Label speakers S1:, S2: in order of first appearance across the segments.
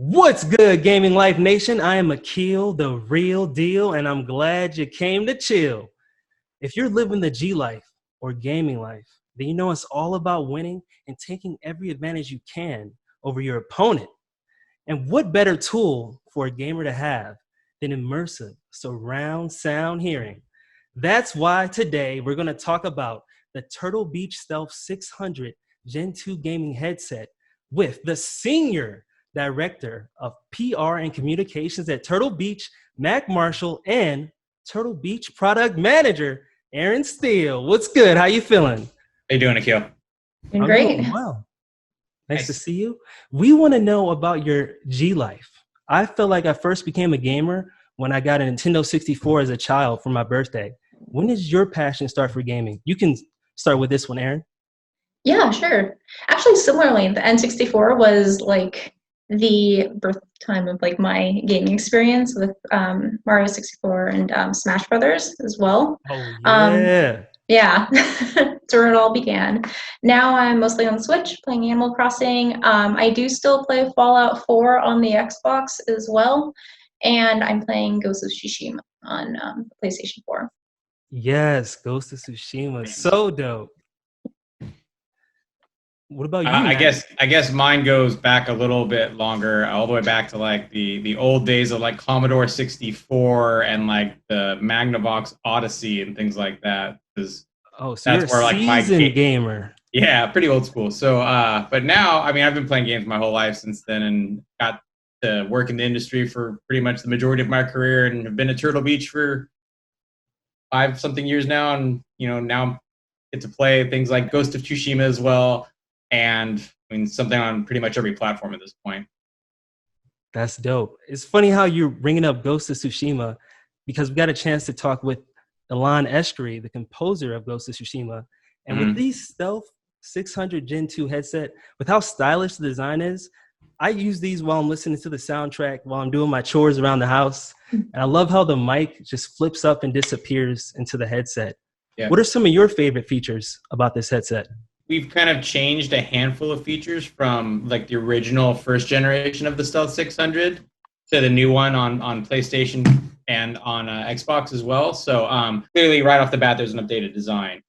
S1: What's good, Gaming Life Nation? I am Akil, the real deal, and I'm glad you came to chill. If you're living the G life or gaming life, then you know it's all about winning and taking every advantage you can over your opponent. And what better tool for a gamer to have than immersive surround sound hearing? That's why today we're going to talk about the Turtle Beach Stealth 600 Gen 2 gaming headset with the senior director of PR and communications at Turtle Beach, Mac Marshall, and Turtle Beach product manager, Erin Steele. What's good? How you feeling?
S2: How you doing, Akil?
S3: Doing great.
S1: Doing well. Nice to see you. We want to know about your GLYFE. I feel like I first became a gamer when I got a Nintendo 64 as a child for my birthday. When did your passion start for gaming? You can start with this one, Erin.
S3: Yeah, sure. Actually, similarly, the N64 was like the birth time of like my gaming experience with Mario 64 and Smash Brothers as well.
S1: Oh, yeah.
S3: Yeah, that's where it all began. Now I'm mostly on the Switch playing Animal Crossing. I do still play Fallout 4 on the Xbox as well, and I'm playing Ghost of Tsushima on PlayStation 4.
S1: Yes, Ghost of Tsushima. So dope. What about you, Matt?
S2: I guess mine goes back a little bit longer, all the way back to like the old days of like Commodore 64 and like the Magnavox Odyssey and things like that.
S1: Oh, so you're a seasoned gamer.
S2: Yeah, pretty old school. So, but now, I mean, I've been playing games my whole life since then, and got to work in the industry for pretty much the majority of my career, and have been at Turtle Beach for 5-something years now, and now get to play things like Ghost of Tsushima as well. And I mean, something on pretty much every platform at this point.
S1: That's dope. It's funny how you're bringing up Ghost of Tsushima, because we got a chance to talk with Alon Eshkeri, the composer of Ghost of Tsushima. And with these Stealth 600 Gen 2 headset, with how stylish the design is, I use these while I'm listening to the soundtrack, while I'm doing my chores around the house. And I love how the mic just flips up and disappears into the headset. Yeah. What are some of your favorite features about this headset?
S2: We've kind of changed a handful of features from like the original first generation of the Stealth 600 to the new one on PlayStation and on Xbox as well. So clearly right off the bat, there's an updated design.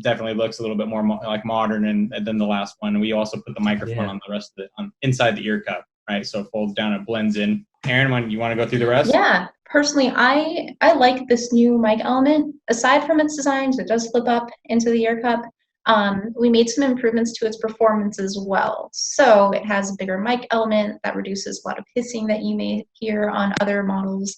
S2: Definitely looks a little bit more like modern than the last one. And we also put the microphone on the rest of it, inside the ear cup, right? So it folds down and blends in. Erin, you want to go through the rest?
S3: Yeah, personally, I like this new mic element. Aside from its design, it does flip up into the ear cup. We made some improvements to its performance as well. So it has a bigger mic element that reduces a lot of hissing that you may hear on other models.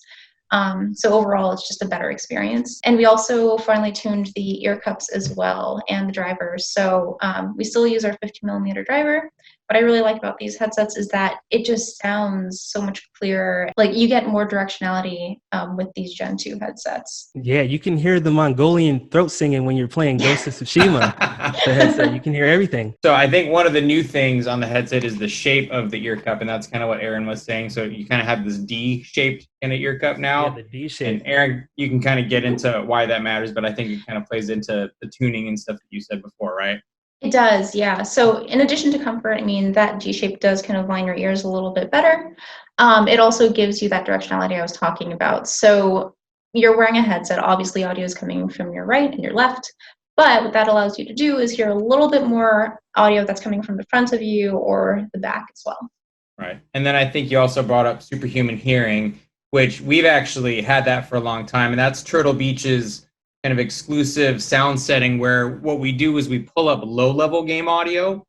S3: So overall, it's just a better experience. And we also finally tuned the ear cups as well and the drivers. So we still use our 50mm driver. What I really like about these headsets is that it just sounds so much clearer. Like you get more directionality with these Gen 2 headsets.
S1: Yeah, you can hear the Mongolian throat singing when you're playing Ghost of Tsushima. The headset, you can hear everything.
S2: So I think one of the new things on the headset is the shape of the ear cup, and that's kind of what Erin was saying. So you kind of have this D-shaped kind of ear cup now.
S1: Yeah, the D-shape.
S2: And Erin, you can kind of get into why that matters, but I think it kind of plays into the tuning and stuff that you said before, right?
S3: It does, yeah. So in addition to comfort, I mean, that G-shape does kind of line your ears a little bit better. It also gives you that directionality I was talking about. So you're wearing a headset, obviously audio is coming from your right and your left, but what that allows you to do is hear a little bit more audio that's coming from the front of you or the back as well.
S2: Right. And then I think you also brought up superhuman hearing, which we've actually had that for a long time, and that's Turtle Beach's kind of exclusive sound setting, where what we do is we pull up low-level game audio,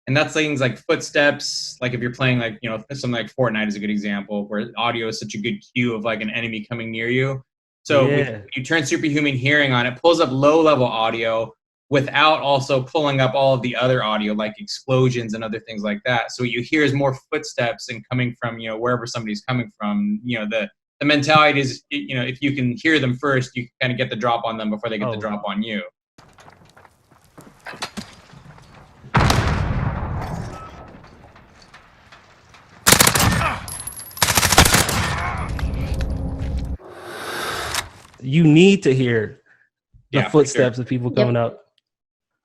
S2: and that's things like footsteps. Like if you're playing like, something like Fortnite is a good example, where audio is such a good cue of like an enemy coming near you. So when you turn superhuman hearing on, it pulls up low-level audio without also pulling up all of the other audio, like explosions and other things like that. So what you hear is more footsteps and coming from, wherever somebody's coming from. The mentality is, if you can hear them first, you can kind of get the drop on them before they get the drop on you.
S1: You need to hear the footsteps of people coming up.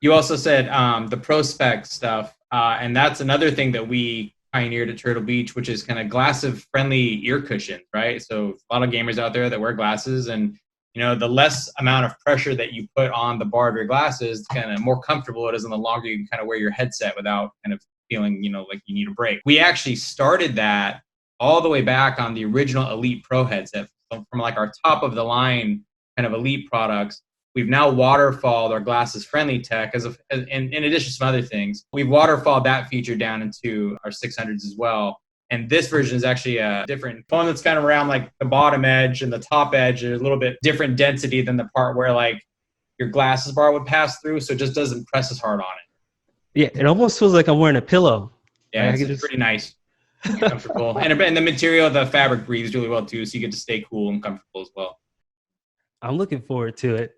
S2: You also said the Pro Spec stuff, and that's another thing that we pioneered at Turtle Beach, which is kind of glass-friendly ear cushions, right? So a lot of gamers out there that wear glasses, and the less amount of pressure that you put on the bar of your glasses, kind of more comfortable it is, and the longer you can kind of wear your headset without kind of feeling, like you need a break. We actually started that all the way back on the original Elite Pro headset. So from like our top of the line kind of Elite products, we've now waterfalled our glasses friendly tech in addition to some other things. We've waterfalled that feature down into our 600s as well. And this version is actually a different one that's kind of around like the bottom edge and the top edge, a little bit different density than the part where like your glasses bar would pass through. So it just doesn't press as hard on it.
S1: Yeah, it almost feels like I'm wearing a pillow.
S2: Yeah, it's pretty nice. Comfortable. And the material, the fabric breathes really well too. So you get to stay cool and comfortable as well.
S1: I'm looking forward to it.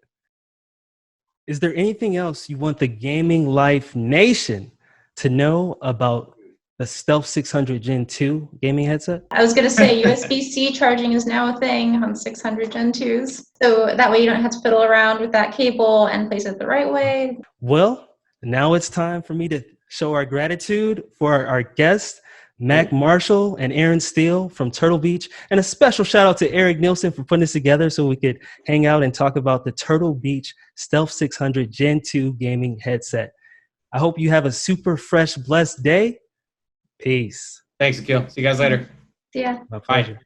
S1: Is there anything else you want the Gaming Life Nation to know about the Stealth 600 Gen 2 gaming headset?
S3: I was going to say USB-C charging is now a thing on 600 Gen 2s. So that way you don't have to fiddle around with that cable and place it the right way.
S1: Well, now it's time for me to show our gratitude for our guests, Mac Marshall and Erin Steele from Turtle Beach. And a special shout out to Eric Nielsen for putting this together so we could hang out and talk about the Turtle Beach Stealth 600 Gen 2 gaming headset. I hope you have a super fresh, blessed day. Peace.
S2: Thanks, Akil. See you guys later.
S3: Yeah.
S1: My pleasure.
S2: Bye.